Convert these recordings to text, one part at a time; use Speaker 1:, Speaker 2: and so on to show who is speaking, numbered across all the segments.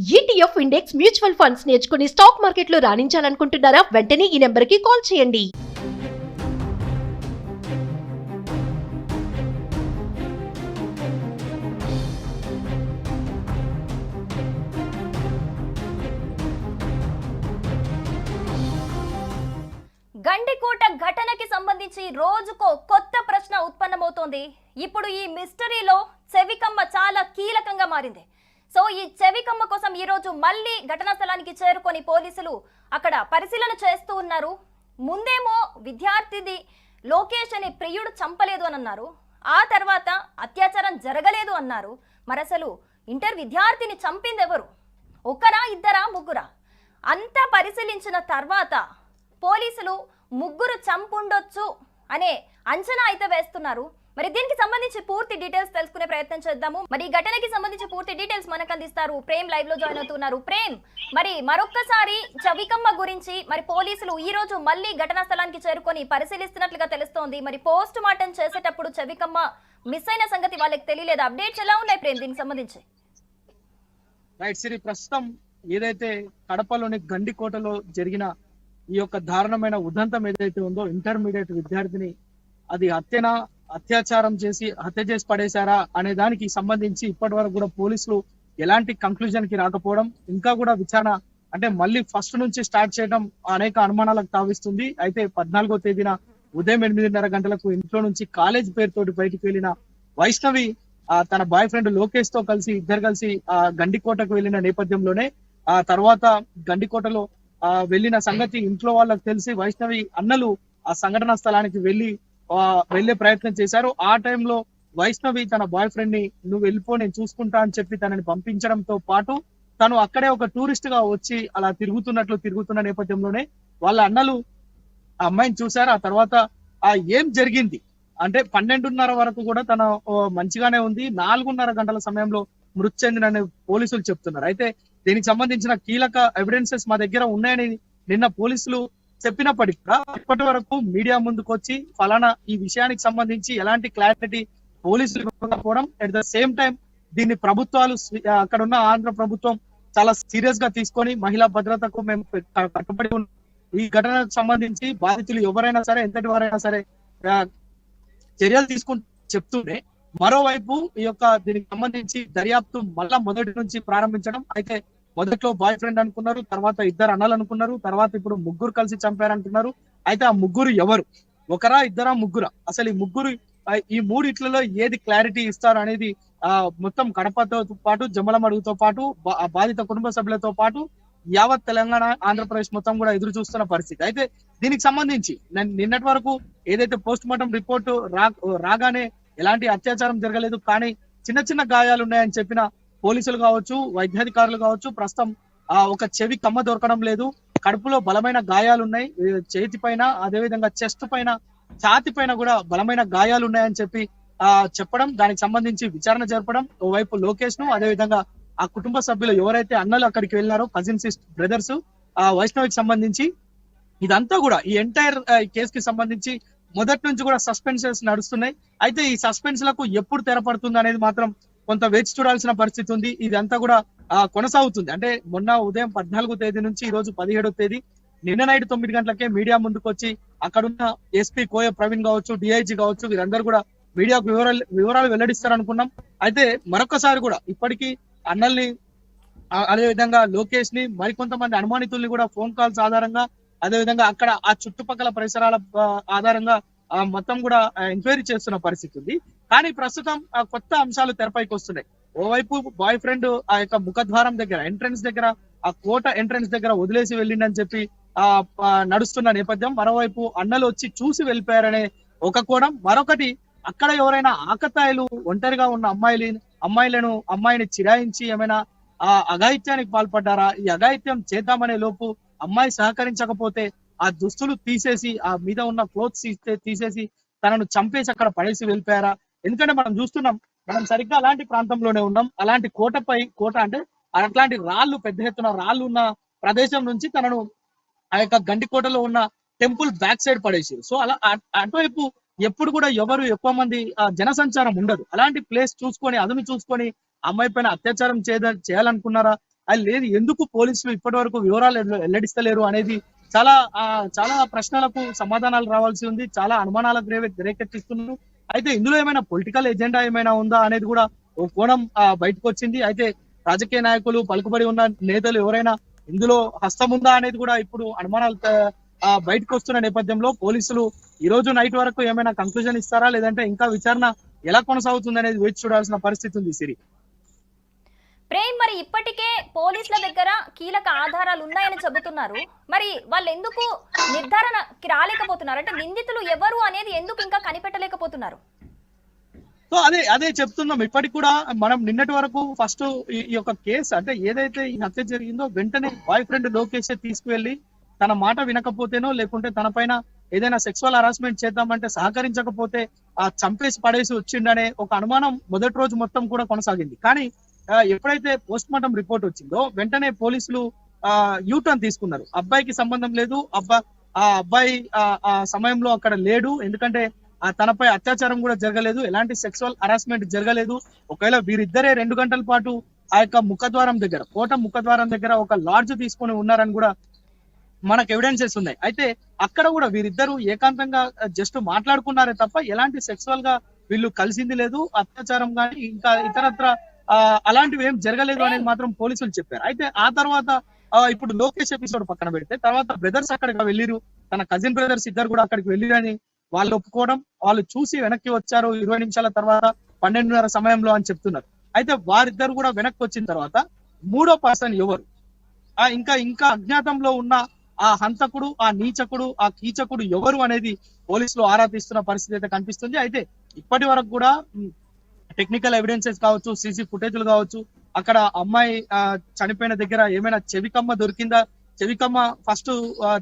Speaker 1: ETF index mutual funds నేర్చుకుని stock మార్కెట్లో రాణించాలనుకుంటున్నారా? వెంటనే ఈ నెంబర్కి కాల్ చేయండి.
Speaker 2: గండికోట ఘటనకి సంబంధించి రోజుకో కొత్త ప్రశ్న ఉత్పన్నమవుతోంది. ఇప్పుడు ఈ మిస్టరీలో చెవికమ్మ చాలా కీలకంగా మారింది. సో ఈ చెవికమ్మ కోసం ఈ రోజు మళ్ళీ ఘటనా స్థలానికి చేరుకొని పోలీసులు అక్కడ పరిశీలన చేస్తూ ఉన్నారు. ముందేమో విద్యార్థిని లోకేష్ అనే ప్రియుడు చంపలేదు అని అన్నారు. ఆ తర్వాత అత్యాచారం జరగలేదు అన్నారు. మరి అసలు ఇంటర్ విద్యార్థిని చంపింది ఎవరు? ఒకరా, ఇద్దరా, ముగ్గురా? అంతా పరిశీలించిన తర్వాత పోలీసులు ముగ్గురు చంపుండొచ్చు అనే అంచనా అయితే వేస్తున్నారు. మరి దీనికి సంబంధించి పూర్తి డీటెయిల్స్ తెలుసుకునే ప్రయత్నం చేద్దాము. మరి ఈ ఘటనకి సంబంధించి పూర్తి డీటెయిల్స్ మనకు అందిస్తారు ప్రేమ్. లైవ్ లో జాయిన్ అవుతున్నారు. ప్రేమ్, మరి మరొక్కసారి చవికమ్మ గురించి మరి పోలీసులు ఈ రోజు మళ్ళీ ఘటనా స్థలానికి చేరుకొని పరిశీలిస్తున్నట్లుగా తెలుస్తోంది. మరి పోస్ట్ మార్టం చేసేటప్పుడు చవికమ్మ మిస్ అయిన సంగతి వాళ్ళకి తెలియలేదు. అప్డేట్స్ ఎలా ఉన్నాయి ప్రేమ్ దీనికి సంబంధించి?
Speaker 3: రైట్ సిరి, ప్రస్తుతం ఏదైతే కడపలోని గండికోటలో జరిగిన ఈ యొక్క దారుణమైన ఉదంతం ఏదైతే ఉందో, ఇంటర్మీడియట్ విద్యార్థిని అది అత్యాచారం చేసి హత్య చేసి పడేశారా అనే దానికి సంబంధించి ఇప్పటి వరకు కూడా పోలీసులు ఎలాంటి కంక్లూజన్ కి రాకపోవడం, ఇంకా కూడా విచారణ అంటే మళ్ళీ ఫస్ట్ నుంచి స్టార్ట్ చేయడం అనేక అనుమానాలకు తావిస్తుంది. అయితే 14వ తేదీన ఉదయం 8:30 గంటలకు ఇంట్లో నుంచి కాలేజ్ పేరుతోటి బయటికి వెళ్ళిన వైష్ణవి తన బాయ్ ఫ్రెండ్ లోకేష్ తో ఇద్దరు కలిసి గండికోటకు వెళ్ళిన నేపథ్యంలోనే ఆ తర్వాత గండికోటలో వెళ్ళిన సంగతి ఇంట్లో వాళ్ళకి తెలిసి వైష్ణవి అన్నలు ఆ సంఘటన స్థలానికి వెళ్లే ప్రయత్నం చేశారు. ఆ టైంలో వైష్ణవి తన బాయ్ ఫ్రెండ్ ని నువ్వు వెళ్ళిపో, నేను చూసుకుంటా అని చెప్పి తనని పంపించడంతో పాటు తను అక్కడే ఒక టూరిస్ట్ గా వచ్చి అలా తిరుగుతున్న నేపథ్యంలోనే వాళ్ళ అన్నలు ఆ అమ్మాయిని చూశారు. ఆ తర్వాత ఏం జరిగింది అంటే 12:30 వరకు కూడా తన మంచిగానే ఉంది. 4:30 గంటల సమయంలో మృతి చెందినని పోలీసులు చెప్తున్నారు. అయితే దీనికి సంబంధించిన కీలక ఎవిడెన్సెస్ మా దగ్గర ఉన్నాయని నిన్న పోలీసులు చెప్పినప్పటికీ కూడా ఇప్పటి వరకు మీడియా ముందుకు వచ్చి ఫలానా ఈ విషయానికి సంబంధించి ఎలాంటి క్లారిటీ పోలీసులు ఇవ్వకపోవడం, అట్ ద సేమ్ టైం దీన్ని ప్రభుత్వాలు అక్కడ ఉన్న ఆంధ్ర ప్రభుత్వం చాలా సీరియస్ గా తీసుకొని మహిళా భద్రతకు మేము కట్టుబడి ఉన్నాం, ఈ ఘటనకు సంబంధించి బాధితులు ఎవరైనా సరే ఎంతటి వారైనా సరే చర్యలు తీసుకుంటూ చెప్తూనే మరోవైపు ఈ యొక్క దీనికి సంబంధించి దర్యాప్తు మళ్ళా మొదటి నుంచి ప్రారంభించడం. అయితే మొదట్లో బాయ్ ఫ్రెండ్ అనుకున్నారు, తర్వాత ఇద్దరు అన్నలు అనుకున్నారు, తర్వాత ఇప్పుడు ముగ్గురు కలిసి చంపారంటున్నారు. అయితే ఆ ముగ్గురు ఎవరు? ఒకరా, ఇద్దరా, ముగ్గురా? అసలు ఈ మూడిట్లలో ఏది క్లారిటీ ఇస్తారు అనేది మొత్తం కడపతో పాటు జమ్మలమడుగుతో పాటు బాధిత కుటుంబ సభ్యులతో పాటు యావత్ తెలంగాణ ఆంధ్రప్రదేశ్ మొత్తం కూడా ఎదురు చూస్తున్న పరిస్థితి. అయితే దీనికి సంబంధించి నిన్నటి వరకు ఏదైతే పోస్ట్ మార్టం రిపోర్టు రాగానే ఎలాంటి అత్యాచారం జరగలేదు, కానీ చిన్న చిన్న గాయాలు ఉన్నాయని చెప్పిన పోలీసులు కావచ్చు, వైద్యాధికారులు కావచ్చు, ప్రస్తుతం ఒక చెవి కమ్మ దొరకడం లేదు, కడుపులో బలమైన గాయాలు ఉన్నాయి, చేతి పైన అదేవిధంగా చెస్ట్ పైన ఛాతి పైన కూడా బలమైన గాయాలు ఉన్నాయని చెప్పడం, దానికి సంబంధించి విచారణ జరపడం, ఓవైపు లోకేష్ ను అదేవిధంగా ఆ కుటుంబ సభ్యులు ఎవరైతే అన్నలు అక్కడికి వెళ్ళినారో కజిన్స్ బ్రదర్స్ వైష్ణవికి సంబంధించి ఇదంతా కూడా ఈ ఎంటైర్ కేసుకి సంబంధించి మొదటి నుంచి కూడా సస్పెన్షన్స్ నడుస్తున్నాయి. అయితే ఈ సస్పెన్స్ లకు ఎప్పుడు తెరపడుతుంది అనేది మాత్రం కొంత వేచి చూడాల్సిన పరిస్థితి ఉంది. ఇదంతా కూడా కొనసాగుతుంది. అంటే మొన్న ఉదయం 14వ తేదీ నుంచి ఈ రోజు 17వ తేదీ నిన్న నైట్ 9 గంటలకే మీడియా ముందుకు వచ్చి అక్కడున్న ఎస్పీ కోయ ప్రవీణ్ కావచ్చు, డిఐజీ కావచ్చు, వీరందరూ కూడా మీడియాకు వివరాలు వెల్లడిస్తారనుకున్నాం. అయితే మరొకసారి కూడా ఇప్పటికీ అన్నల్ని అదేవిధంగా లోకేష్ ని మరికొంతమంది అనుమానితుల్ని కూడా ఫోన్ కాల్స్ ఆధారంగా అదేవిధంగా అక్కడ ఆ చుట్టుపక్కల పరిసరాల ఆధారంగా మొత్తం కూడా ఎంక్వైరీ చేస్తున్న పరిస్థితి ఉంది. కానీ ప్రస్తుతం కొత్త అంశాలు తెరపైకి వస్తున్నాయి. ఓవైపు బాయ్ ఫ్రెండ్ ఆ యొక్క ముఖద్వారం దగ్గర ఎంట్రన్స్ దగ్గర ఆ కోట ఎంట్రన్స్ దగ్గర వదిలేసి వెళ్ళిండని చెప్పి నడుస్తున్న నేపథ్యం, మరోవైపు అన్నలు వచ్చి చూసి వెళ్ళిపోయారనే ఒక కోణం, మరొకటి అక్కడ ఎవరైనా ఆకతాయిలు ఒంటరిగా ఉన్న అమ్మాయిని చిరాయించి ఏమైనా అఘాయిత్యానికి పాల్పడ్డారా, ఈ అఘాయిత్యం చేద్దామనే లోపు అమ్మాయి సహకరించకపోతే ఆ దుస్తులు తీసేసి ఆ మీద ఉన్న క్లోత్స్ తీసేసి తనను చంపేసి అక్కడ పడేసి వెళ్ళిపోయారా? ఎందుకంటే మనం చూస్తున్నాం, మనం సరిగ్గా అలాంటి ప్రాంతంలోనే ఉన్నాం. అలాంటి కోట అంటే అట్లాంటి పెద్ద ఎత్తున రాళ్ళు ఉన్న ప్రదేశం నుంచి తనను ఆ యొక్క గండికోటలో ఉన్న టెంపుల్ బ్యాక్ సైడ్ పడేసారు. సో అలా అటువైపు ఎప్పుడు కూడా ఎవరు ఎక్కువ మంది జనసంచారం ఉండదు. అలాంటి ప్లేస్ చూసుకొని అదును చూసుకొని అమ్మాయి పైన అత్యాచారం చేయాలనుకున్నారా? అది లేదు, ఎందుకు పోలీసులు ఇప్పటి వరకు వివరాలు వెల్లడిస్తలేరు అనేది చాలా చాలా ప్రశ్నలకు సమాధానాలు రావాల్సి ఉంది. చాలా అనుమానాలకు రేకెత్తిస్తున్నారు. అయితే ఇందులో ఏమైనా పొలిటికల్ ఎజెండా ఏమైనా ఉందా అనేది కూడా ఓ కోణం బయటకు వచ్చింది. అయితే రాజకీయ నాయకులు, పలుకుబడి ఉన్న నేతలు ఎవరైనా ఇందులో హస్తం ఉందా అనేది కూడా ఇప్పుడు అనుమానాలు బయటకు వస్తున్న నేపథ్యంలో పోలీసులు ఈ రోజు నైట్ వరకు ఏమైనా కంక్లూజన్ ఇస్తారా, లేదంటే ఇంకా విచారణ ఎలా కొనసాగుతుంది అనేది వేచి చూడాల్సిన పరిస్థితి ఉంది. సిరి
Speaker 2: ప్రేమ్, మరి ఇప్పటికే పోలీసుల దగ్గర కీలక ఆధారాలు ఉన్నాయని చెబుతున్నారు. మరి వాళ్ళు ఎందుకు నిర్ధారణకి రాలేకపోతున్నారు? అంటే నిందితులు ఎవరు అనేది ఎందుకు ఇంకా కనిపెట్టలేకపోతున్నారు?
Speaker 3: సో అదే చెప్తున్నాం. ఇప్పటికి కూడా మనం నిన్నటి వరకు ఫస్ట్ ఈ యొక్క కేసు అంటే ఏదైతే ఈ హత్య జరిగిందో వెంటనే బాయ్ ఫ్రెండ్ లోకేష్ తీసుకువెళ్లి తన మాట వినకపోతేనో లేకుంటే తన పైన ఏదైనా సెక్సువల్ హరాస్మెంట్ చేద్దామంటే సహకరించకపోతే చంపేసి పడేసి వచ్చిండనే ఒక అనుమానం మొదటి రోజు మొత్తం కూడా కొనసాగింది. కానీ ఎప్పుడైతే పోస్ట్ మార్టం రిపోర్ట్ వచ్చిందో వెంటనే పోలీసులు యూటర్న్ తీసుకున్నారు. అబ్బాయికి సంబంధం లేదు, అబ్బాయి ఆ సమయంలో అక్కడ లేడు, ఎందుకంటే తనపై అత్యాచారం కూడా జరగలేదు, ఎలాంటి సెక్సువల్ హరాస్మెంట్ జరగలేదు. ఒకవేళ వీరిద్దరే 2 గంటల పాటు ఆ యొక్క ముఖద్వారం దగ్గర, కోట ముఖద్వారం దగ్గర ఒక లాడ్జ్ తీసుకొని ఉన్నారని కూడా మనకు ఎవిడెన్సెస్ ఉన్నాయి. అయితే అక్కడ కూడా వీరిద్దరు ఏకాంతంగా జస్ట్ మాట్లాడుకున్నారే తప్ప ఎలాంటి సెక్సువల్ గా వీళ్ళు కలిసింది లేదు, అత్యాచారం కానీ ఇంకా ఇతరత్ర అలాంటివి ఏం జరగలేదు అనేది మాత్రం పోలీసులు చెప్పారు. అయితే ఆ తర్వాత ఇప్పుడు లోకేష్ ఎపిసోడ్ పక్కన పెడితే తర్వాత బ్రదర్స్ అక్కడికి వెళ్ళిరు, తన కజిన్ బ్రదర్స్ ఇద్దరు కూడా అక్కడికి వెళ్ళిరని వాళ్ళు ఒప్పుకోవడం, వాళ్ళు చూసి వెనక్కి వచ్చారు 20 నిమిషాల తర్వాత 12:30 సమయంలో అని చెప్తున్నారు. అయితే వారిద్దరు కూడా వెనక్కి వచ్చిన తర్వాత మూడో పర్సన్ ఎవరు, ఇంకా అజ్ఞాతంలో ఉన్న ఆ హంతకుడు, ఆ నీచకుడు, ఆ కీచకుడు ఎవరు అనేది పోలీసులు ఆరా తీస్తున్న పరిస్థితి అయితే కనిపిస్తుంది. అయితే ఇప్పటి వరకు కూడా టెక్నికల్ ఎవిడెన్సెస్ కావచ్చు, సీసీ ఫుటేజ్లు కావచ్చు, అక్కడ అమ్మాయి చనిపోయిన దగ్గర ఏమైనా చెవికమ్మ దొరికిందా, చెవికమ్మ ఫస్ట్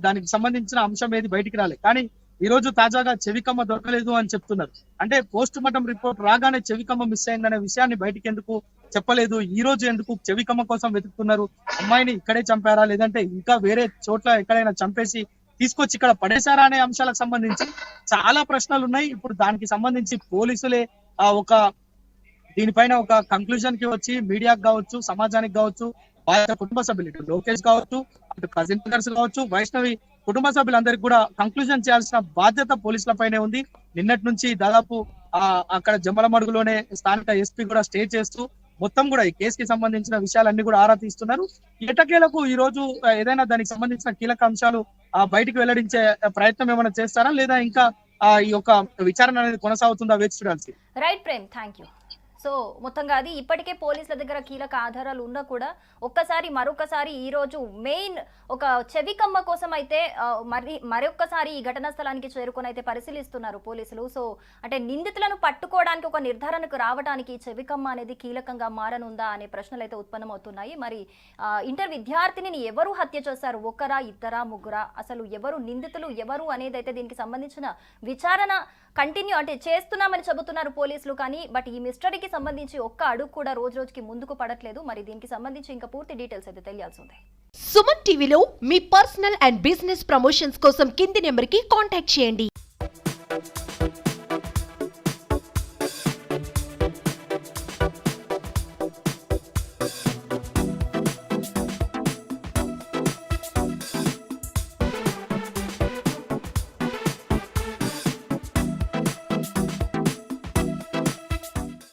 Speaker 3: దానికి సంబంధించిన అంశం ఏది బయటికి రాలేదు. కానీ ఈ రోజు తాజాగా చెవికమ్మ దొరకలేదు అని చెప్తున్నారు. అంటే పోస్ట్ మార్టం రిపోర్ట్ రాగానే చెవికమ్మ మిస్ అయిందనే విషయాన్ని బయటికి ఎందుకు చెప్పలేదు, ఈ రోజు ఎందుకు చెవికమ్మ కోసం వెతుకుతున్నారు, అమ్మాయిని ఇక్కడే చంపారా లేదంటే ఇంకా వేరే చోట్ల ఎక్కడైనా చంపేసి తీసుకొచ్చి ఇక్కడ పడేశారా అనే అంశాలకు సంబంధించి చాలా ప్రశ్నలు ఉన్నాయి. ఇప్పుడు దానికి సంబంధించి పోలీసులే దీనిపైన ఒక కంక్లూజన్ కి వచ్చి మీడియాకి కావచ్చు, సమాజానికి కావచ్చు, వాళ్ళ కుటుంబ సభ్యులు ఇటు లోకేష్ కావచ్చు, అటు కజిన్ బ్రదర్స్ కావచ్చు, వైష్ణవి కుటుంబ సభ్యులందరికీ కూడా కంక్లూజన్ చేయాల్సిన బాధ్యత పోలీసులపైనే ఉంది. నిన్నటి నుంచి దాదాపు అక్కడ జమ్మలమడుగులోనే స్థానిక ఎస్పీ కూడా స్టే చేస్తూ మొత్తం కూడా ఈ కేసుకి సంబంధించిన విషయాలన్నీ కూడా ఆరా తీస్తున్నారు. ఎటకేలకు ఈ రోజు ఏదైనా దానికి సంబంధించిన కీలక అంశాలు బయటికి వెల్లడించే ప్రయత్నం ఏమైనా చేస్తారా, లేదా ఇంకా ఈ యొక్క విచారణ అనేది కొనసాగుతుందా వేచి చూడాల్సి.
Speaker 2: Right Prem, thank you. So మొత్తంగా అది ఇప్పటికే పోలీసుల దగ్గర కీలక ఆధారాలు ఉన్నా కూడా మరొకసారి ఈ రోజు మెయిన్ ఒక చెవికమ్మ కోసం అయితే మరొక్కసారి ఈ ఘటనా స్థలానికి చేరుకొని అయితే పరిశీలిస్తున్నారు పోలీసులు. సో అంటే నిందితులను పట్టుకోవడానికి ఒక నిర్ధారణకు రావడానికి చెవికమ్మ అనేది కీలకంగా మారనుందా అనే ప్రశ్నలు అయితే ఉత్పన్నమవుతున్నాయి. మరి ఇంటర్ విద్యార్థిని ఎవరు హత్య చేశారు, ఒకరా ఇద్దరా ముగ్గురా, అసలు ఎవరు నిందితులు ఎవరు అనేది అయితే దీనికి సంబంధించిన విచారణ కంటిన్యూ అంటే చేస్తున్నామని చెబుతున్నారు పోలీసులు. కానీ బట్ ఈ మిస్టరీకి సంబంధించి ఒక్క అడుగు కూడా రోజు రోజుకి ముందుకు పడట్లేదు. మరి దీనికి సంబంధించి ఇంకా పూర్తి డీటెయిల్స్ అయితే తెలియాల్సి ఉంది.
Speaker 1: సుమన్ టీవీలో మీ పర్సనల్ అండ్ బిజినెస్ ప్రమోషన్స్ కోసం కింది నెంబర్కి కాంటాక్ట్ చేయండి.